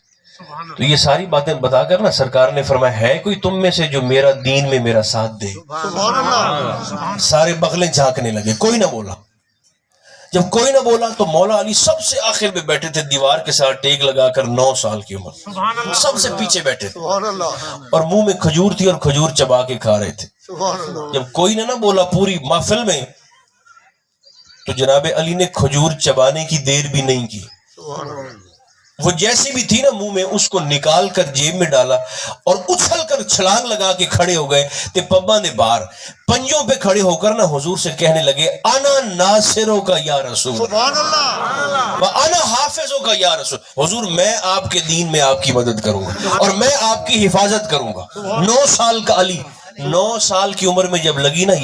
تو یہ ساری باتیں بتا کر نا سرکار نے فرمایا ہے کوئی تم میں سے جو میرا دین میں میرا ساتھ دے؟ سبحان اللہ. سارے بغلیں جھانکنے لگے، کوئی نہ بولا. جب کوئی نہ بولا تو مولا علی سب سے آخر میں بیٹھے تھے، دیوار کے ساتھ ٹیک لگا کر، 9 سال کی عمر، سب سے پیچھے بیٹھے تھے سبحان اللہ. اور منہ میں کھجور تھی اور کھجور چبا کے کھا رہے تھے. سبحان اللہ. جب کوئی نہ بولا پوری محفل میں تو جناب علی نے کھجور چبانے کی دیر بھی نہیں کی. سبحان اللہ. وہ جیسی بھی تھی نا منہ میں اس کو نکال کر جیب میں ڈالا اور اچھل کر چھلانگ لگا کے کھڑے ہو گئے. تے پبا نے باہر پنجوں پہ کھڑے ہو کر نا حضور سے کہنے لگے انا ناصروں کا یا رسول، سبحان اللہ. انا حافظوں کا یا رسول. حضور میں آپ کے دین میں آپ کی مدد کروں گا اور میں آپ کی حفاظت کروں گا. 9 سال کا علی، 9 سال کی عمر میں جب لگی نا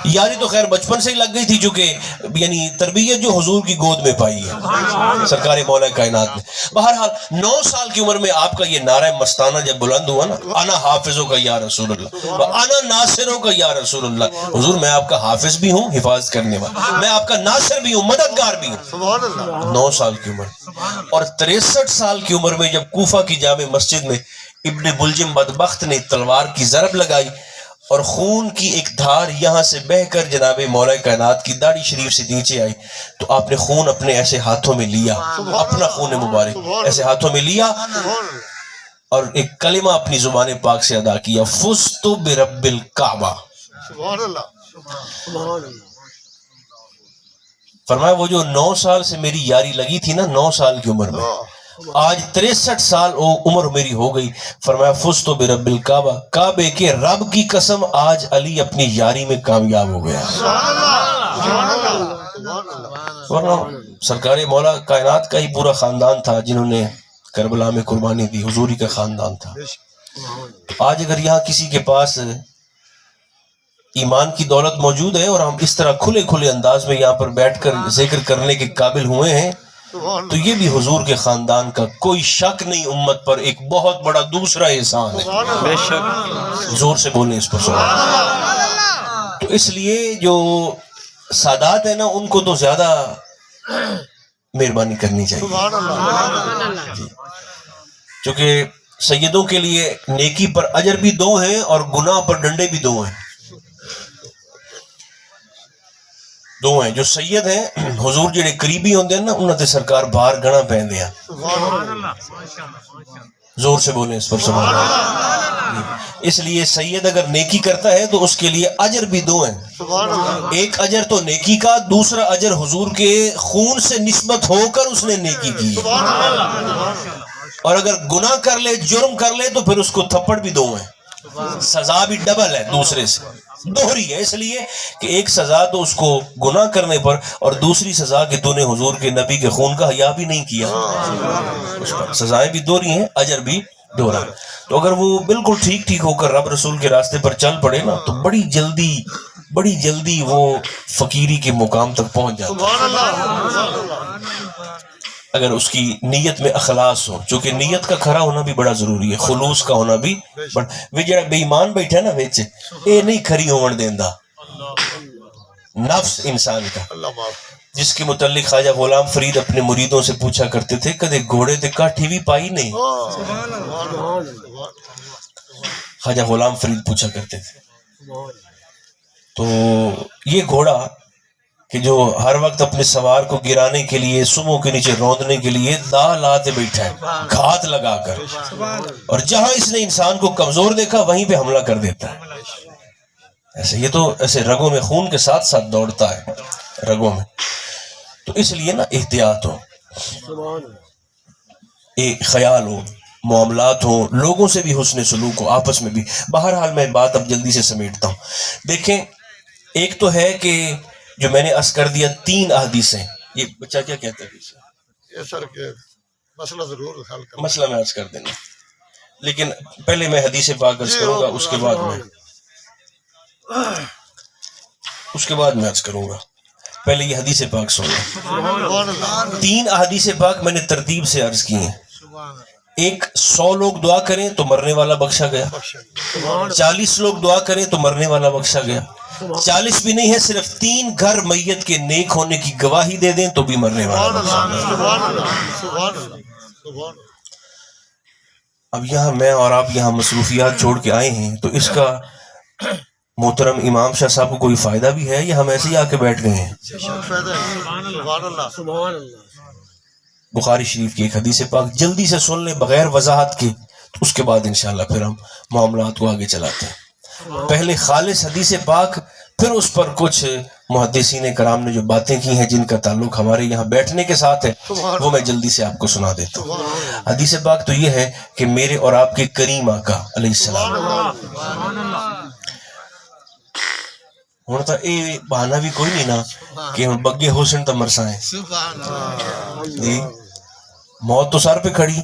یاری تو خیر بچپن سے ہی لگ گئی تھی، چونکہ یعنی تربیت جو حضور کی گود میں پائی ہے سرکار مولا کائنات نے. بہرحال 9 سال کی عمر میں آپ کا یہ نعرہ مستانہ جب بلند ہوا نا، انا حافظوں کا یا رسول اللہ، انا ناصروں کا یا رسول اللہ. حضور میں آپ کا حافظ بھی ہوں، حفاظت کرنے والا، میں آپ کا ناصر بھی ہوں، مددگار بھی ہوں. سبحان اللہ. 9 سال کی عمر اور 63 سال کی عمر میں جب کوفہ کی جامع مسجد میں ابن ملجم بدبخت نے تلوار کی ضرب لگائی اور خون کی ایک دھار یہاں سے بہ کر جناب مولا کائنات کی داڑھی شریف سے نیچے آئی تو آپ نے خون اپنے ایسے ہاتھوں میں لیا، اپنا خون مبارک ایسے ہاتھوں میں لیا اور ایک کلمہ اپنی زبان پاک سے ادا کیا، فزت برب الکعبہ. سبحان اللہ. فرمایا وہ جو 9 سال سے میری یاری لگی تھی نا 9 سال کی عمر میں، آج 63 سال عمر میری ہو گئی. فرمایا فزت برب الکعبہ، کعبے کے رب کی قسم آج علی اپنی یاری میں کامیاب ہو گیا. ورنہ سرکار مولا کائنات کا ہی پورا خاندان تھا جنہوں نے کربلا میں قربانی دی، حضوری کا خاندان تھا. آج اگر یہاں کسی کے پاس ایمان کی دولت موجود ہے اور ہم اس طرح کھلے کھلے انداز میں یہاں پر بیٹھ کر ذکر کرنے کے قابل ہوئے ہیں تو یہ بھی حضور کے خاندان کا کوئی شک نہیں، امت پر ایک بہت بڑا دوسرا احسان ہے. بے شک. زور سے بولیں اس پر سبحان. تو اس لیے جو سادات ہیں نا ان کو تو زیادہ مہربانی کرنی چاہیے، سبحان اللہ. کیونکہ سیدوں کے لیے نیکی پر اجر بھی 2 ہیں اور گناہ پر ڈنڈے بھی 2 ہیں. 2 ہیں. جو سید ہیں حضور جڑے قریبی ہوندے ہیں نا انہاں تے سرکار باہر گھنا پیندے ہیں. سبحان اللہ. زور سے بولیں اس پر سبحان اللہ. اس لیے سید اگر نیکی کرتا ہے تو اس کے لیے اجر بھی 2 ہیں. سبحان اللہ. ایک اجر تو نیکی کا، دوسرا اجر حضور کے خون سے نسبت ہو کر اس نے نیکی کی. اور اگر گناہ کر لے، جرم کر لے تو پھر اس کو تھپڑ بھی 2 ہیں، سزا بھی ڈبل ہے، دوسرے سے دوہری ہے. اس لیے کہ ایک سزا تو اس کو گناہ کرنے پر اور دوسری سزا کہ تو نے حضور کے نبی کے خون کا حیا بھی نہیں کیا. اس پر سزائیں بھی دوہری ہیں، اجر بھی دوہرا. تو اگر وہ بالکل ٹھیک ہو کر رب رسول کے راستے پر چل پڑے نا تو بڑی جلدی وہ فقیری کے مقام تک پہنچ جاتا ہے اگر اس کی نیت میں اخلاص ہو. چونکہ نیت کا کھرا ہونا بھی بڑا ضروری ہے، خلوص کا ہونا بھی وہ جڑا بے ایمان بیٹھا نا وچ اے نہیں کھری ہون دیندا نفس انسان کا، جس کے متعلق خواجہ غلام فرید اپنے مریدوں سے پوچھا کرتے تھے کدے گھوڑے تے کاٹھی بھی پائی نہیں. خواجہ غلام فرید پوچھا کرتے تھے. تو یہ گھوڑا کہ جو ہر وقت اپنے سوار کو گرانے کے لیے، سموں کے نیچے روندنے کے لیے دا لاتے بیٹھا ہے گھات لگا کر، اور جہاں اس نے انسان کو کمزور دیکھا وہیں پہ حملہ کر دیتا ہے. ایسے یہ تو ایسے رگوں میں خون کے ساتھ ساتھ دوڑتا ہے رگوں میں. تو اس لیے نا احتیاط ہو. ایک خیال ہو، معاملات ہوں، لوگوں سے بھی حسن سلوک ہو، آپس میں بھی. بہرحال میں بات اب جلدی سے سمیٹتا ہوں. دیکھیں، ایک تو ہے کہ جو میں نے عرض کر دیا 3 احادیثیں. یہ بچہ کیا کہتا ہے؟ یہ سر کے مسئلہ ضرور حل کرنا. مسئلہ میں عرض کر دینا، لیکن پہلے میں حدیث پاک عرض کروں گا، اس کے بعد میں عرض کروں گا. پہلے یہ حدیث پاک سن لیں. سبحان اللہ. 3 احادیث پاک میں نے ترتیب سے عرض کی ہیں. ایک 100 لوگ دعا کریں تو مرنے والا بخشا گیا، 40 لوگ دعا کریں تو مرنے والا بخشا گیا، 40 بھی نہیں ہے، صرف 3 گھر میت کے نیک ہونے کی گواہی دے دیں تو بھی مرنے والا بخشا گیا. سبحان اللہ. سبحان اللہ. سبحان اللہ. اب یہاں میں اور آپ یہاں مصروفیات چھوڑ کے آئے ہیں تو اس کا محترم امام شاہ صاحب کو کوئی فائدہ بھی ہے یا ہم ایسے ہی آ کے بیٹھ گئے ہیں؟ سبحان اللہ. سبحان اللہ. بخاری شریف کی ایک حدیث پاک جلدی سے سن لیں بغیر وضاحت کے، تو اس کے بعد انشاءاللہ پھر ہم معاملات کو آگے چلاتے ہیں. پہلے خالص حدیث پاک، پھر اس پر کچھ محدثین کرام نے جو باتیں کی ہیں جن کا تعلق ہمارے یہاں بیٹھنے کے ساتھ ہے، وہ میں جلدی سے آپ کو سنا دیتا ہوں. حدیث پاک تو یہ ہے کہ میرے اور آپ کے کریم آقا علیہ السلام ہوں تو یہ بہانہ بھی کوئی نہیں نا کہ ہوں بگے حسن تو مرسائیں جی، موت تو سر پہ کھڑی.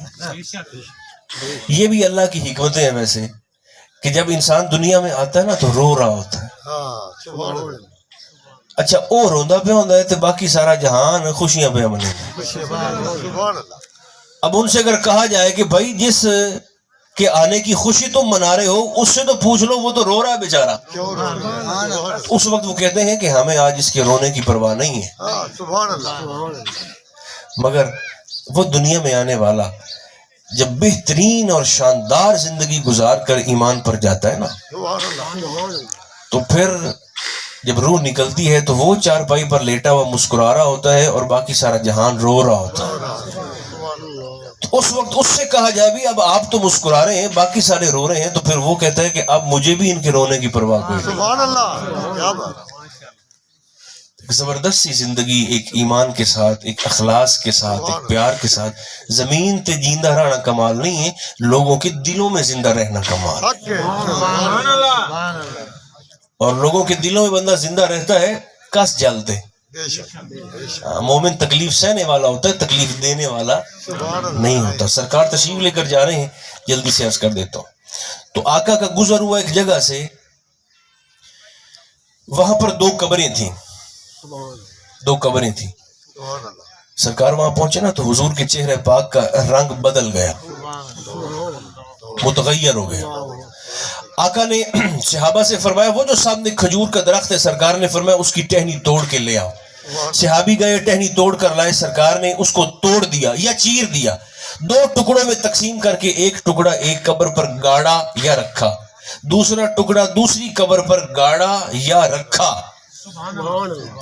یہ بھی اللہ کی حکمتیں ہیں ویسے کہ جب انسان دنیا میں آتا ہے نا تو رو رہا ہوتا ہے. سبحان اللہ. اچھا وہ روندا پہ ہوتا ہے تو باقی سارا جہان خوشیاں پہ منے. سبحان اللہ. اب ان سے اگر کہا جائے کہ بھائی جس کے آنے کی خوشی تم منا رہے ہو اس سے تو پوچھ لو، وہ تو رو رہا ہے بیچارہ. اس وقت وہ کہتے ہیں کہ ہمیں آج اس کے رونے کی پرواہ نہیں ہے. سبحان اللہ. مگر وہ دنیا میں آنے والا جب بہترین اور شاندار زندگی گزار کر ایمان پر جاتا ہے نا، تو پھر جب روح نکلتی ہے تو وہ چارپائی پر لیٹا ہوا مسکرا رہا ہوتا ہے اور باقی سارا جہان رو رہا ہوتا ہے. تو اس وقت اس سے کہا جائے بھی اب آپ تو مسکرا رہے ہیں باقی سارے رو رہے ہیں، تو پھر وہ کہتا ہے کہ اب مجھے بھی ان کے رونے کی پرواہ کوئی نہیں. سبحان اللہ. کیا بات. ایک زبردست سی زندگی ایک ایمان کے ساتھ، ایک اخلاص کے ساتھ، ایک پیار کے ساتھ. زمین تے جیندہ رہنا کمال نہیں ہے، لوگوں کے دلوں میں زندہ رہنا کمال. حق ہے. سبحان اللہ. اور لوگوں کے دلوں میں بندہ زندہ رہتا ہے کس جلتے. بے شک. بے شک. مومن تکلیف سہنے والا ہوتا ہے، تکلیف دینے والا سبحان اللہ. نہیں ہوتا. سرکار تشریف لے کر جا رہے ہیں، جلدی سے عرض کر دیتا ہوں. تو آقا کا گزر ہوا ایک جگہ سے، وہاں پر 2 قبریں تھیں. 2 قبریں تھیں. سبحان اللہ. سرکار وہاں پہنچے نا تو حضور کے چہرے پاک کا رنگ بدل گیا، متغیر ہو گیا. آقا نے صحابہ سے فرمایا وہ جو سامنے کھجور کا درخت ہے، سرکار نے فرمایا اس کی ٹہنی توڑ کے لے آؤ. صحابی گئے، ٹہنی توڑ کر لائے. سرکار نے اس کو توڑ دیا یا چیر دیا، 2 ٹکڑوں میں تقسیم کر کے ایک ٹکڑا ایک قبر پر گاڑا یا رکھا، دوسرا ٹکڑا دوسری قبر پر گاڑا یا رکھا.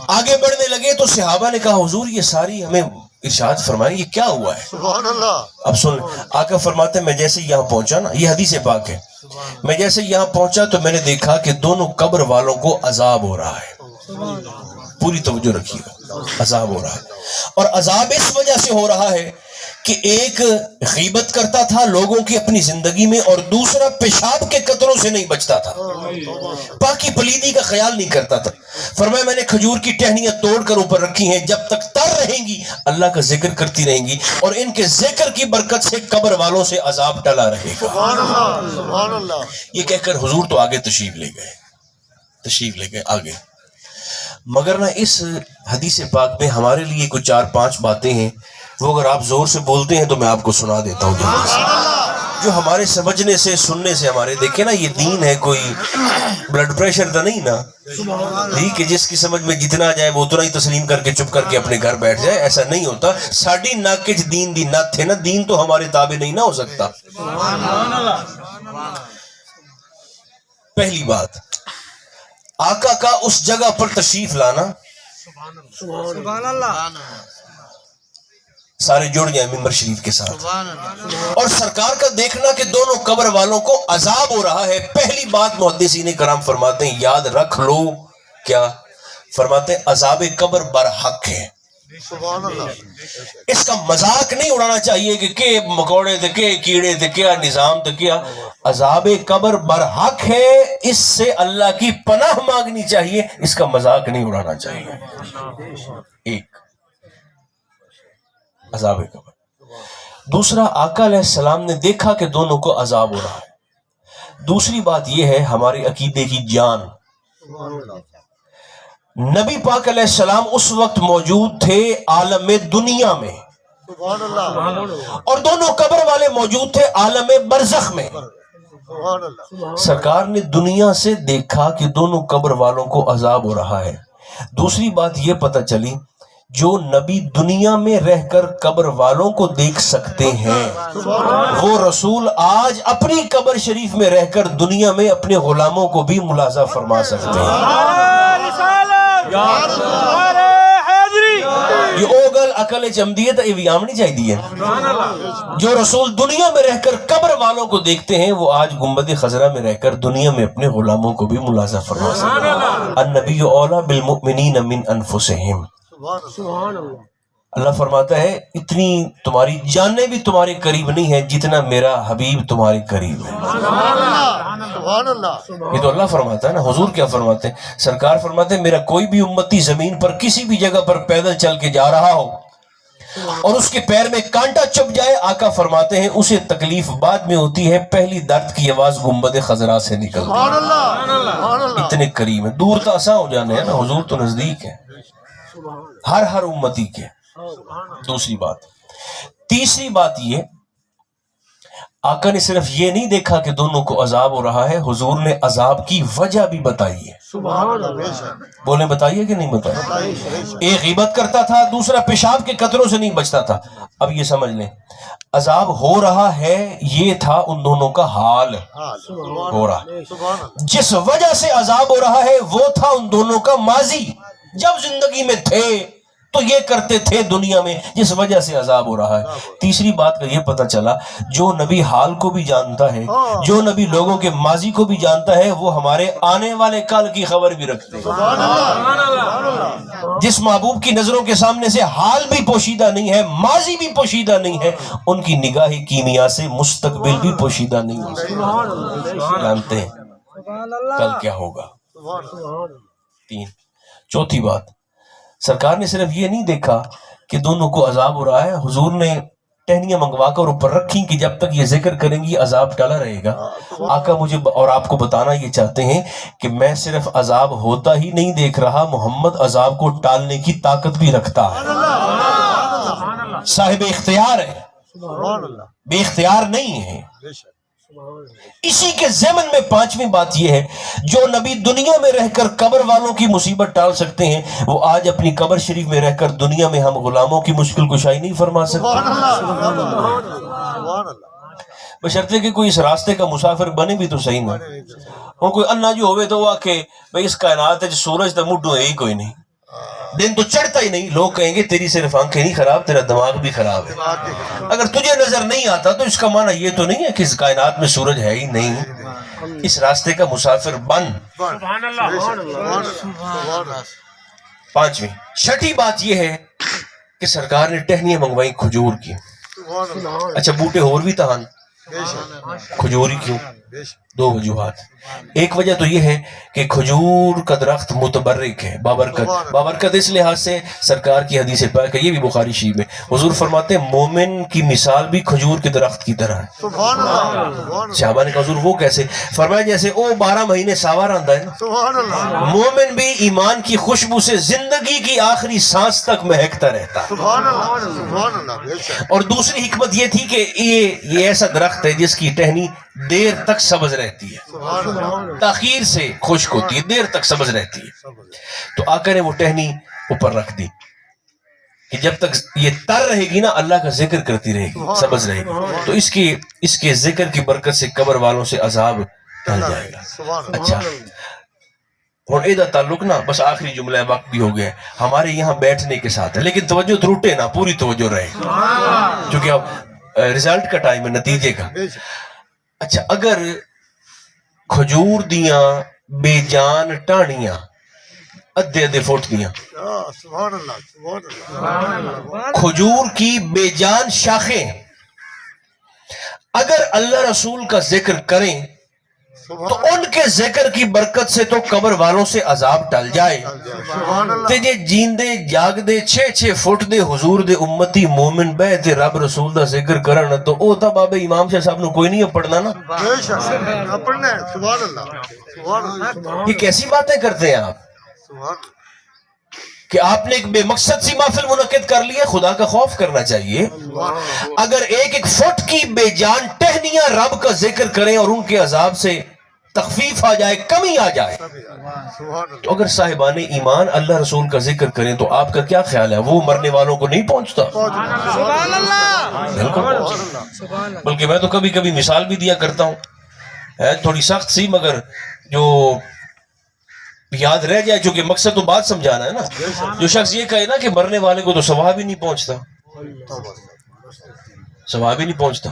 آگے بڑھنے لگے تو صحابہ نے کہا حضور یہ ساری ہمیں ارشاد فرمائیں یہ کیا ہوا ہے. سبحان اللہ. اب سن، آقا فرماتے ہیں میں جیسے یہاں پہنچا نا، یہ حدیث پاک ہے، میں جیسے یہاں پہنچا تو میں نے دیکھا کہ دونوں قبر والوں کو عذاب ہو رہا ہے. پوری توجہ رکھیے گا، عذاب ہو رہا ہے. اور عذاب اس وجہ سے ہو رہا ہے کہ ایک غیبت کرتا تھا لوگوں کی اپنی زندگی میں، اور دوسرا پیشاب کے قطروں سے نہیں بچتا تھا، پاکی پلیدی کا خیال نہیں کرتا تھا. فرمایا میں نے کھجور کی ٹہنیاں توڑ کر اوپر رکھی ہیں، جب تک تر رہیں گی اللہ کا ذکر کرتی رہیں گی، اور ان کے ذکر کی برکت سے قبر والوں سے عذاب ٹلا رہے گا. سبحان اللہ. سبحان اللہ. یہ کہہ کر حضور تو آگے تشریف لے گئے آگے. مگر نہ اس حدیث پاک میں ہمارے لیے کچھ 4-5 باتیں ہیں، وہ اگر آپ زور سے بولتے ہیں تو میں آپ کو سنا دیتا ہوں جلدی سے، جو ہمارے سمجھنے سے سننے سے ہمارے. دیکھیں نا یہ دین ہے، کوئی بلڈ پریشر تو نہیں نا کہ جس کی سمجھ میں جتنا جائے وہ اتنا ہی تسلیم کر کے چپ کر کے اپنے گھر بیٹھ جائے. ایسا نہیں ہوتا. ساڑی ناکج دین دی نت ہے نا، دین تو ہمارے تابع نہیں نہ ہو سکتا. پہلی بات، آقا کا اس جگہ پر تشریف لانا، سبحان اللہ. سارے جڑ جائیں ممبر شریف کے ساتھ، اور سرکار کا دیکھنا کہ دونوں قبر والوں کو عذاب ہو رہا ہے. پہلی بات محدثین کرام فرماتے ہیں یاد رکھ لو، کیا فرماتے ہیں؟ عذاب قبر برحق ہے. سبحان اللہ اس کا مذاق نہیں اڑانا چاہیے کہ مکوڑے تھے کہ کیڑے تھے کیا نظام تھے کیا. عذاب قبر برحق ہے, اس سے اللہ کی پناہ مانگنی چاہیے, اس کا مذاق نہیں اڑانا چاہیے. ایک عذاب قبر. دوسرا, آقا علیہ السلام نے دیکھا کہ دونوں کو عذاب ہو رہا ہے. دوسری بات یہ ہے ہمارے عقیدے کی جان. نبی پاک علیہ السلام اس وقت موجود تھے عالم دنیا میں, سبحان اللہ اور دونوں قبر والے موجود تھے عالم برزخ میں. سبحان اللہ سرکار نے دنیا سے دیکھا کہ دونوں قبر والوں کو عذاب ہو رہا ہے. دوسری بات یہ پتہ چلی جو نبی دنیا میں رہ کر قبر والوں کو دیکھ سکتے ہیں وہ رسول آج اپنی قبر شریف میں رہ کر دنیا میں اپنے غلاموں کو بھی ملاحظہ فرما سکتے ہیں. یہ اوگل عقل چمدیت یہ بھی آمنی چاہیے. جو رسول دنیا میں رہ کر قبر والوں کو دیکھتے ہیں وہ آج گنبد خضرا میں رہ کر دنیا میں اپنے غلاموں کو بھی ملاحظہ فرما سکتے ہیں. النبی اولیٰ بالمؤمنین من انفسہم. سبحان اللہ اللہ فرماتا ہے اتنی تمہاری جانیں بھی تمہارے قریب نہیں ہے جتنا میرا حبیب تمہارے قریب ہے. سبحان اللہ یہ تو اللہ فرماتا ہے نا. حضور کیا فرماتے ہیں؟ سرکار فرماتے ہیں میرا کوئی بھی امتی زمین پر کسی بھی جگہ پر پیدل چل کے جا رہا ہو اور اس کے پیر میں کانٹا چپ جائے, آقا فرماتے ہیں اسے تکلیف بعد میں ہوتی ہے, پہلی درد کی آواز گنبد خضرا سے نکلتی سبحان ہے. اللہ اتنے قریب ہیں. دور تو آسان ہو جانے ہیں نا, حضور تو نزدیک ہے ہر امتی کے. دوسری بات. تیسری بات یہ, آقا نے صرف یہ نہیں دیکھا کہ دونوں کو عذاب ہو رہا ہے, حضور نے عذاب کی وجہ بھی بتائی ہے. سبحان اللہ بے شک بولیں بتائیے کہ نہیں بتائی؟ ایک غیبت کرتا تھا, دوسرا پیشاب کے قطروں سے نہیں بچتا تھا. اب یہ سمجھ لیں عذاب ہو رہا ہے یہ تھا ان دونوں کا حال ہو رہا ہے. سبحان اللہ جس وجہ سے عذاب ہو رہا ہے وہ تھا ان دونوں کا ماضی. جب زندگی میں تھے تو یہ کرتے تھے دنیا میں, جس وجہ سے عذاب ہو رہا ہے. تیسری بات کا یہ پتہ چلا جو نبی حال کو بھی جانتا ہے, جو نبی لوگوں کے ماضی کو بھی جانتا ہے, وہ ہمارے آنے والے کل کی خبر بھی رکھتے ہیں. جس محبوب کی نظروں کے سامنے سے حال بھی پوشیدہ نہیں ہے, ماضی بھی پوشیدہ نہیں ہے, ان کی نگاہ کیمیا سے مستقبل بھی پوشیدہ نہیں ہے. جانتے ہیں کل کیا ہوگا. تین. چوتھی بات, سرکار نے صرف یہ نہیں دیکھا کہ دونوں کو عذاب ہو رہا ہے, حضور نے ٹہنیاں منگوا کر اوپر رکھی کہ جب تک یہ ذکر کریں گی عذاب ٹلا رہے گا. آقا مجھے اور آپ کو بتانا یہ چاہتے ہیں کہ میں صرف عذاب ہوتا ہی نہیں دیکھ رہا, محمد عذاب کو ٹالنے کی طاقت بھی رکھتا ہے. صاحب اختیار ہے, بے اختیار نہیں ہے. اسی کے ضمن میں پانچویں بات یہ ہے جو نبی دنیا میں رہ کر قبر والوں کی مصیبت ٹال سکتے ہیں وہ آج اپنی قبر شریف میں رہ کر دنیا میں ہم غلاموں کی مشکل کشائی نہیں فرما سکتے. بشرطے کہ کوئی اس راستے کا مسافر بنے بھی تو صحیح نہ. اور کوئی انا جو ہوئے تو وہ آکھے بھئی اس کائنات ہے سورج تو مڈو ہے ہی کوئی نہیں, دن تو چڑھتا ہی نہیں. لوگ کہیں گے تیری صرف آنکھیں نہیں خراب, تیرا دماغ بھی خراب ہے. اگر تجھے نظر نہیں آتا تو اس کا معنی یہ تو نہیں ہے کہ اس کائنات میں سورج ہے ہی نہیں. اس راستے کا مسافر بن. سبحان اللہ. پانچویں. چھٹی بات یہ ہے کہ سرکار نے ٹہنیاں منگوائی کھجور کی. اچھا بوٹے اور بھی تہان, کھجوری کیوں؟ دو وجوہات. ایک وجہ تو یہ ہے کہ کھجور کا درخت متبرک ہے, بابرکت. بابرکت اس لحاظ سے سرکار کی حدیث پاک ہے, یہ بھی بخاری شریف میں حضور فرماتے ہیں مومن کی مثال بھی کھجور کے درخت کی طرح ہے. صحابہ نے کہا حضور وہ کیسے؟ فرمایا جیسے او 12 مہینے ساوا رہتا ہے نا, مومن بھی ایمان کی خوشبو سے زندگی کی آخری سانس تک مہکتا رہتا ہے. اور دوسری حکمت یہ تھی کہ یہ ایسا درخت ہے جس کی ٹہنی دیر تک سبز رہتی ہے, تاخیر سے خشک ہوتی ہے, دیر تک سبز رہتی ہے. تو آقا نے وہ ٹہنی اوپر رکھ دی کہ جب تک یہ تر رہے گی نا اللہ کا ذکر کرتی رہے گی, سبز رہے گی. تو اس کے ذکر کی برکت سے قبر والوں سے عذاب ٹل جائے گا. اچھا اور ایدہ تعلق نا, بس آخری جملہ وقت بھی ہو گیا, ہمارے یہاں بیٹھنے کے ساتھ ہے, لیکن توجہ ٹوٹے نا, پوری توجہ رہے کیونکہ اب رزلٹ کا ٹائم ہے, نتیجے کا. اچھا اگر کھجور دیاں بے جان ٹانیاں ادھے ادھے فٹ دیاں، سبحان اللہ سبحان اللہ کھجور کی بے جان شاخیں اگر اللہ رسول کا ذکر کریں تو ان کے ذکر کی برکت سے تو قبر والوں سے عذاب ٹل جائے سبحان اللہ تے جے جیندے جاگ دے 6 فٹ دے حضور دے امتی مومن بہ تے رب رسول دا ذکر کرن تو او تا بابے امام شاہ صاحب نو کوئی نہیں پڑھنا نا۔ بے شک اپنے سبحان اللہ سبحان اللہ یہ کیسی باتیں کرتے ہیں آپ سبحان اللہ کہ آپ نے ایک بے مقصد سی محفل منعقد کر لی ہے؟ خدا کا خوف کرنا چاہیے۔ اگر ایک فٹ کی بے جان ٹہنیاں رب کا ذکر کریں اور ان کے عذاب سے تخفیف آ جائے، کمی آ جائے، سبحان اللہ تو اگر صاحبان ایمان اللہ رسول کا ذکر کریں تو آپ کا کیا خیال ہے؟ وہ مرنے والوں کو نہیں پہنچتا؟ بالکل۔ بلکہ میں تو کبھی کبھی مثال بھی دیا کرتا ہوں، ہے تھوڑی سخت سی مگر جو یاد رہ جائے، چونکہ مقصد تو بات سمجھانا ہے نا۔ جو شخص یہ کہے نا کہ مرنے والے کو تو ثواب ہی نہیں پہنچتا، ثواب ہی نہیں پہنچتا،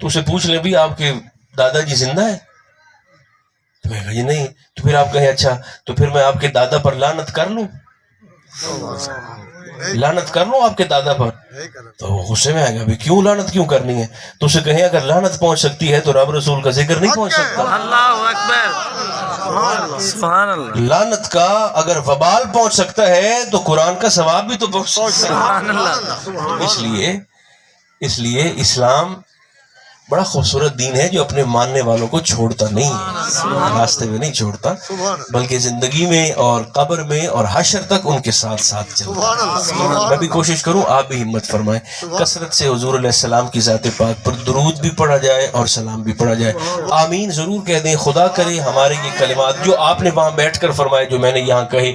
تو اسے پوچھ لیں بھی آپ کے دادا جی زندہ ہے؟ تو میں کہا جی نہیں۔ تو پھر آپ کہیں اچھا تو پھر میں آپ کے دادا پر لعنت کر لوں، لعنت کر لوں آپ کے دادا پر؟ تو وہ غصے میں آئے گا بھی کیوں لعنت کیوں کرنی ہے؟ تو اسے کہیں اگر لعنت پہنچ سکتی ہے تو رب رسول کا ذکر نہیں پہنچ سکتا۔ اللہ اکبر سبحان اللہ لعنت کا اگر وبال پہنچ سکتا ہے تو قرآن کا ثواب بھی تو پہنچ سکتا سبحان اللہ۔ ہے۔ اس لیے اسلام بڑا خوبصورت دین ہے جو اپنے ماننے والوں کو چھوڑتا نہیں ہے، راستے میں نہیں چھوڑتا، بلکہ زندگی میں اور قبر میں اور حشر تک ان کے ساتھ ساتھ چلتا ہے۔ میں بھی کوشش کروں، آپ بھی ہمت فرمائیں، کثرت سے حضور علیہ السلام کی ذات پاک پر درود بھی پڑھا جائے اور سلام بھی پڑھا جائے۔ آمین ضرور کہہ دیں۔ خدا کرے ہمارے یہ کلمات جو آپ نے وہاں بیٹھ کر فرمائے، جو میں نے یہاں کہے،